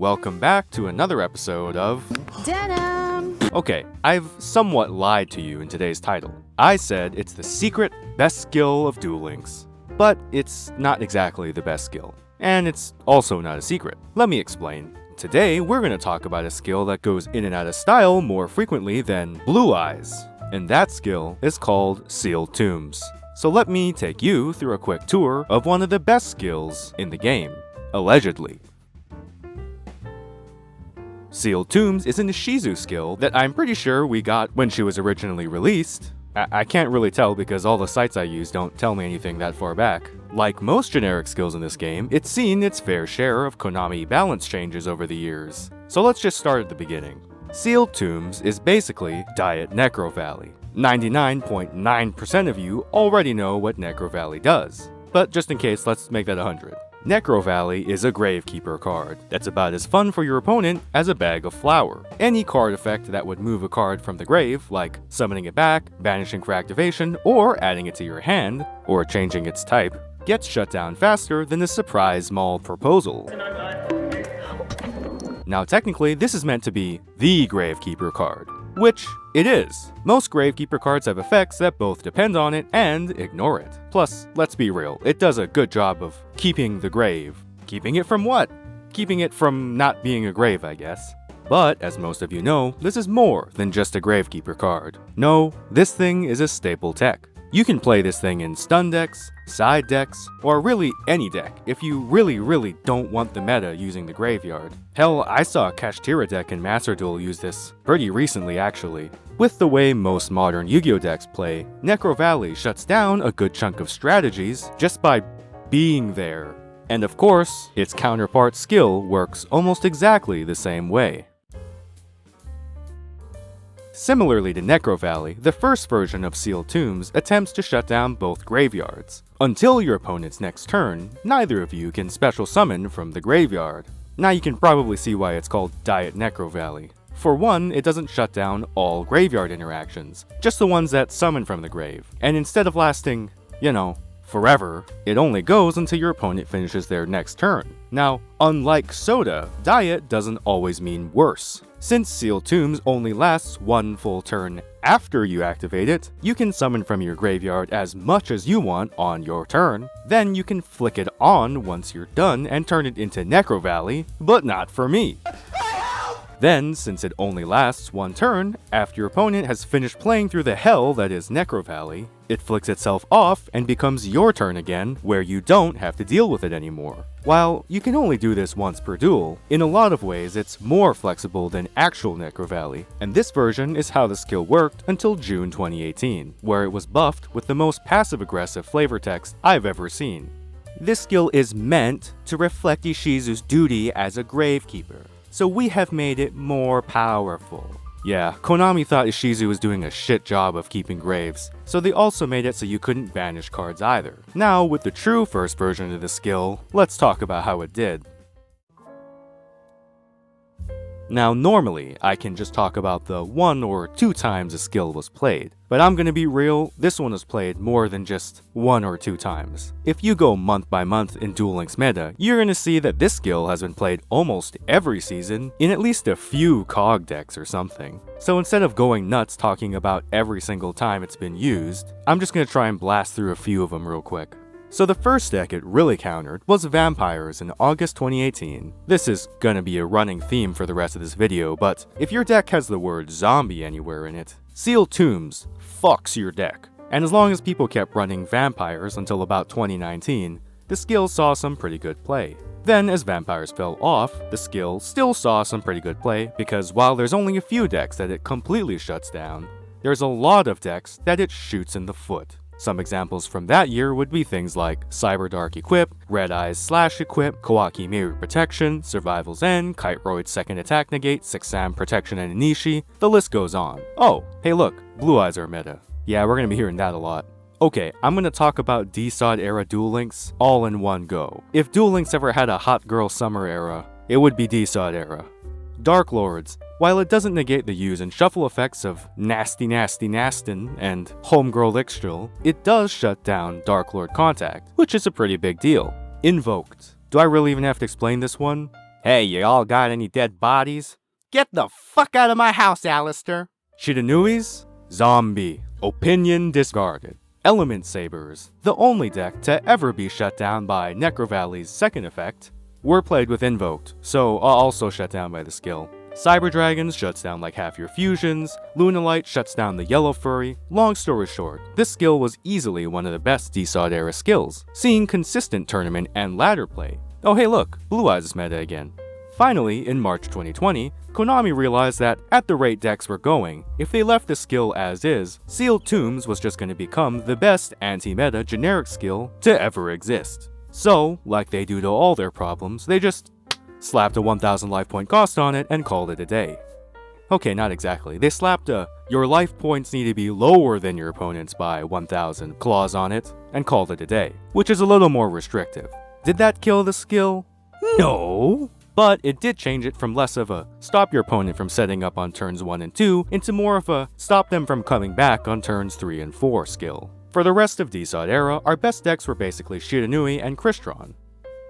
welcome back to another episode of Denim! Okay, I've somewhat lied to you in today's title. I said it's the secret best skill of Duel Links, but it's not exactly the best skill. And it's also not a secret. Let me explain. Today, we're going to talk about a skill that goes in and out of style more frequently than Blue Eyes, and that skill is called Sealed Tombs. So let me take you through a quick tour of one of the best skills in the game, allegedly. Sealed Tombs is an Ishizu skill that I'm pretty sure we got when she was originally released. I can't really tell because all the sites I use don't tell me anything that far back. Like most generic skills in this game, it's seen its fair share of Konami balance changes over the years. So let's just start at the beginning. Sealed Tombs is basically Diet Necro Valley. 99.9% of you already know what Necro Valley does. But just in case, let's make that 100. Necro Valley is a Gravekeeper card that's about as fun for your opponent as a bag of flour. Any card effect that would move a card from the grave, like summoning it back, banishing for activation, or adding it to your hand, or changing its type, gets shut down faster than a surprise mall proposal. Now technically, this is meant to be the Gravekeeper card, which it is. Most Gravekeeper cards have effects that both depend on it and ignore it. Plus, let's be real, it does a good job of keeping the grave. Keeping it from what? Keeping it from not being a grave, I guess. But, as most of you know, this is more than just a Gravekeeper card. No, this thing is a staple tech. You can play this thing in stun decks, side decks, or really any deck if you really don't want the meta using the graveyard. Hell, I saw a Kashtira deck in Master Duel use this pretty recently actually. With the way most modern Yu-Gi-Oh decks play, Necro Valley shuts down a good chunk of strategies just by being there. And of course, its counterpart skill works almost exactly the same way. Similarly to Necro Valley, the first version of Sealed Tombs attempts to shut down both graveyards. Until your opponent's next turn, neither of you can special summon from the graveyard. Now you can probably see why it's called Diet Necro Valley. For one, it doesn't shut down all graveyard interactions, just the ones that summon from the grave. And instead of lasting, forever, it only goes until your opponent finishes their next turn. Now, unlike Soda, Diet doesn't always mean worse. Since Sealed Tombs only lasts one full turn after you activate it, you can summon from your graveyard as much as you want on your turn. Then you can flick it on once you're done and turn it into Necro Valley, but not for me. Then, since it only lasts one turn, after your opponent has finished playing through the hell that is Necro Valley, it flicks itself off and becomes your turn again, where you don't have to deal with it anymore. While you can only do this once per duel, in a lot of ways it's more flexible than actual Necro Valley, and this version is how the skill worked until June 2018, where it was buffed with the most passive-aggressive flavor text I've ever seen. This skill is meant to reflect Ishizu's duty as a Gravekeeper, so we have made it more powerful. Yeah, Konami thought Ishizu was doing a shit job of keeping graves, so they also made it so you couldn't banish cards either. Now, with the true first version of the skill, let's talk about how it did. Now, normally, I can just talk about the 1 or 2 times a skill was played, but I'm gonna be real, this one was played more than just 1 or 2 times. If you go month by month in Duel Links meta, you're gonna see that this skill has been played almost every season in at least a few COG decks or something. So instead of going nuts talking about every single time it's been used, I'm just gonna try and blast through a few of them real quick. So the first deck it really countered was Vampires in August 2018. This is gonna be a running theme for the rest of this video, but if your deck has the word zombie anywhere in it, Sealed Tombs fucks your deck. And as long as people kept running Vampires until about 2019, the skill saw some pretty good play. Then as Vampires fell off, the skill still saw some pretty good play because while there's only a few decks that it completely shuts down, there's a lot of decks that it shoots in the foot. Some examples from that year would be things like Cyberdark Equip, Red Eyes Slash Equip, Kawaki Mirror Protection, Survival's End, Kiteroid Second Attack Negate, Sixam Protection and Inishi, the list goes on. Oh, hey look, Blue Eyes are meta. Yeah, we're gonna be hearing that a lot. Okay, I'm gonna talk about D-Sod era Duel Links all in one go. If Duel Links ever had a hot girl summer era, it would be D-Sod era. Dark Lords. While it doesn't negate the use and shuffle effects of Nasty Nastin and Homegirl Ixtril, it does shut down Dark Lord Contact, which is a pretty big deal. Invoked. Do I really even have to explain this one? Hey, you all got any dead bodies? Get the fuck out of my house, Alistair! Shiranui's Zombie. Opinion discarded. Element Sabers, the only deck to ever be shut down by Necro Valley's second effect, were played with Invoked, so also shut down by the skill. Cyber Dragons shuts down like half your fusions, Lunalight shuts down the Yellow Furry. Long story short, this skill was easily one of the best DSOD era skills, seeing consistent tournament and ladder play. Oh hey look, Blue Eyes is meta again. Finally, in March 2020, Konami realized that at the rate decks were going, if they left the skill as is, Sealed Tombs was just going to become the best anti-meta generic skill to ever exist. So, like they do to all their problems, they just slapped a 1000 life point cost on it and called it a day. Okay, not exactly. They slapped a your life points need to be lower than your opponent's by 1000 clause on it and called it a day, which is a little more restrictive. Did that kill the skill? No! But it did change it from less of a stop your opponent from setting up on turns 1 and 2 into more of a stop them from coming back on turns 3 and 4 skill. For the rest of DSOD era, our best decks were basically Shiranui and Crystron.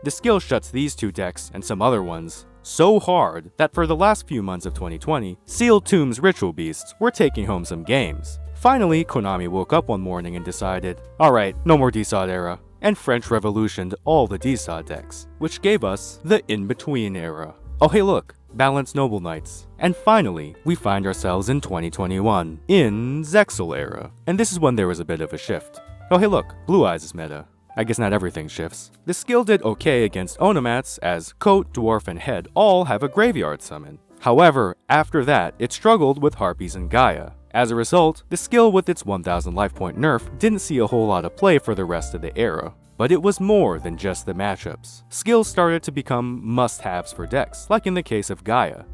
The skill shuts these two decks, and some other ones, so hard that for the last few months of 2020, Sealed Tombs Ritual Beasts were taking home some games. Finally, Konami woke up one morning and decided, alright, no more DSOD era, and French Revolutioned all the DSOD decks, which gave us the In-Between era. Oh hey look, Balanced Noble Knights. And finally, we find ourselves in 2021, in Zexal era, and this is when there was a bit of a shift. Oh hey look, Blue Eyes is meta. I guess not everything shifts. The skill did okay against Onomats, as Coat, Dwarf, and Head all have a graveyard summon. However, after that, it struggled with Harpies and Gaia. As a result, the skill with its 1000 life point nerf didn't see a whole lot of play for the rest of the era. But it was more than just the matchups. Skills started to become must-haves for decks, like in the case of Gaia.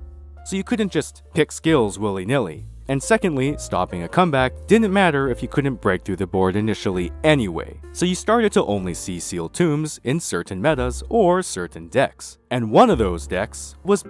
So you couldn't just pick skills willy-nilly. And secondly, stopping a comeback didn't matter if you couldn't break through the board initially anyway. So you started to only see Sealed Tombs in certain metas or certain decks. And one of those decks was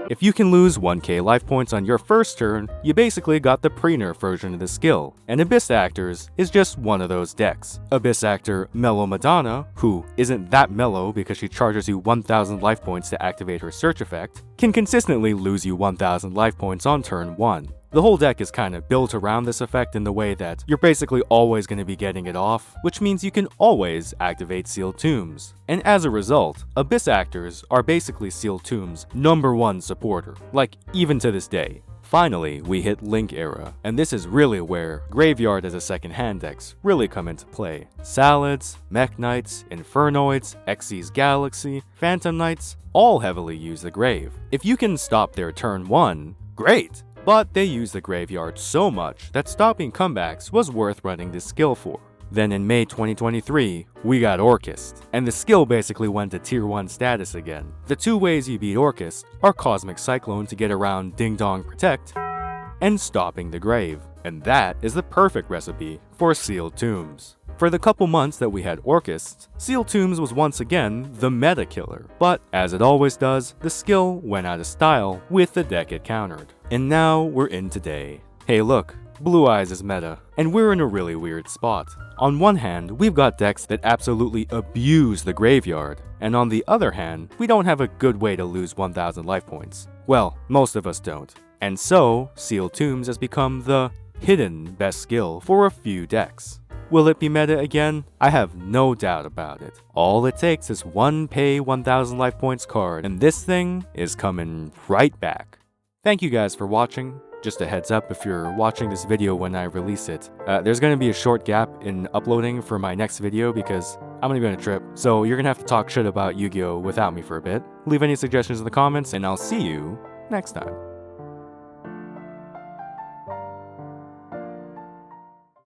if you can lose 1k life points on your first turn, you basically got the pre-nerf version of the skill, and Abyss Actors is just one of those decks. Abyss Actor Mellow Madonna, who isn't that mellow because she charges you 1000 life points to activate her search effect, can consistently lose you 1000 life points on turn 1. The whole deck is kind of built around this effect in the way that you're basically always going to be getting it off, which means you can always activate Sealed Tombs. And as a result, Abyss Actors are basically Sealed Tombs' #1 supporter, like even to this day. Finally, we hit Link era, and this is really where Graveyard as a second hand decks really come into play. Salads, Mech Knights, Infernoids, Xyz Galaxy, Phantom Knights all heavily use the grave. If you can stop their turn 1, great! But they use the graveyard so much that stopping comebacks was worth running this skill for. Then in May 2023, we got Orcust, and the skill basically went to tier 1 status again. The two ways you beat Orcust are Cosmic Cyclone to get around Ding Dong Protect, and stopping the grave, and that is the perfect recipe for Sealed Tombs. For the couple months that we had Orcust, Sealed Tombs was once again the meta killer, but as it always does, the skill went out of style with the deck it countered. And now we're in today. Hey look, Blue Eyes is meta, and we're in a really weird spot. On one hand, we've got decks that absolutely abuse the graveyard, and on the other hand, we don't have a good way to lose 1000 life points. Well, most of us don't. And so, Sealed Tombs has become the hidden best skill for a few decks. Will it be meta again? I have no doubt about it. All it takes is one pay 1000 life points card, and this thing is coming right back. Thank you guys for watching. Just a heads up if you're watching this video when I release it. There's going to be a short gap in uploading for my next video because I'm going to be on a trip, so you're going to have to talk shit about Yu-Gi-Oh! Without me for a bit. Leave any suggestions in the comments, and I'll see you next time.